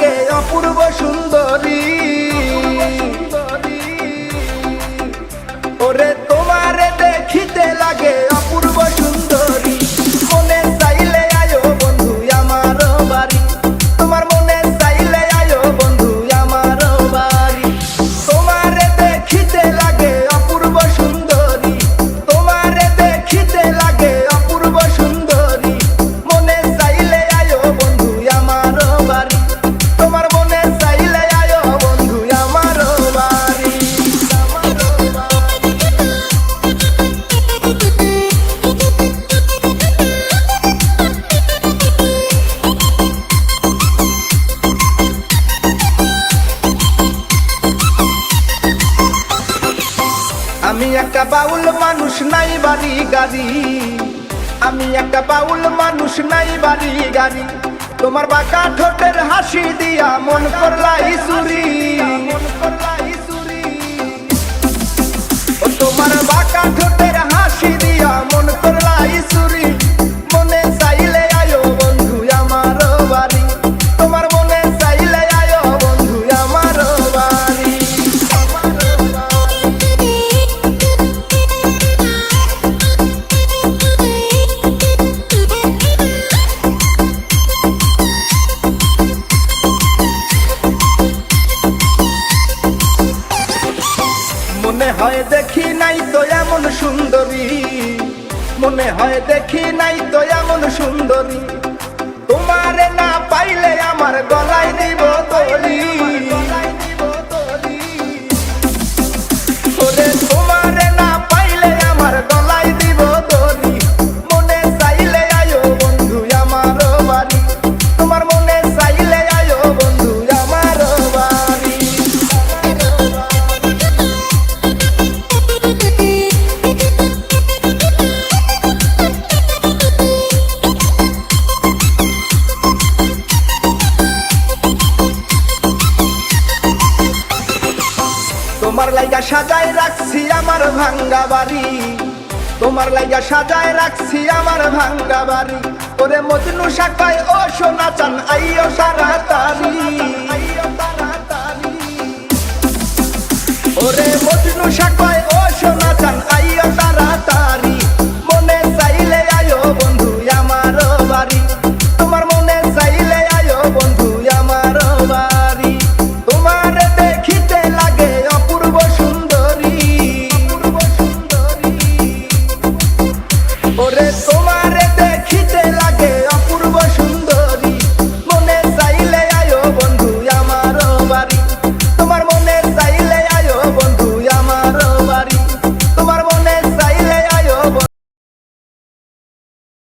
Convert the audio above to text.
লাগে অপূর্ব সুন্দরী। ওরে তোমারে দেখিতে লাগে অপূর্ব সুন্দরী। মনে চাইলে আয়ো বন্ধু আমার বাড়ি, তোমার মনে চাইলে আয়ো বন্ধু আমার বাড়ি। তোমারে দেখিতে লাগে অপূর্ব সুন্দরী, তোমারে দেখিতে লাগে অপূর্ব সুন্দরী। মনে চাইলে আয়ো বন্ধু আমার বাড়ি, তোমার মনে চাইলে আয়ো বন্ধু আমার বাড়ি। আমি একটা বাউল মানুষ নাই বাড়ি গাড়ি, আমি একটা বাউল মানুষ নাই বাড়ি গাড়ি। তোমার বাঁকা ঠোঁটের হাসি দিয়া মন করলাই চুরি, ও তোমার বাঁকা ঠোঁটের হাসি দিয়া মন করলাই চুরি। মনে চাইলে আয়ো বন্ধু আমার বাড়ি, তোমার মনে চাইলে আয়ো বন্ধু আমার বাড়ি। মনে হয় দেখি নাই তো এমন সুন্দরী, মনে হয় দেখি নাই তো এমন সুন্দরী। তোমারে না পাইলে আমার গলায় দিব দড়ি, ওরে তোমারে না পাইলে আমার গলায় দিব দড়ি। মনে চাইলে আয়ো বন্ধু আমার বাড়ি, তোমার মনে চাইলে আয়ো বন্ধু আমার বাড়ি। তোমার লাইগা সাজায় রাখছি আমার ভাঙ্গা বাড়ি, তোমার লাইগা সাজায় রাখছি আমার ভাঙ্গা বাড়ি। ওরে মজনু শাখায় ও সোনা চান আইও তাড়াতাড়ি, ওরে মজনু শাখায় ও সোনা চান আইও তাড়াতাড়ি।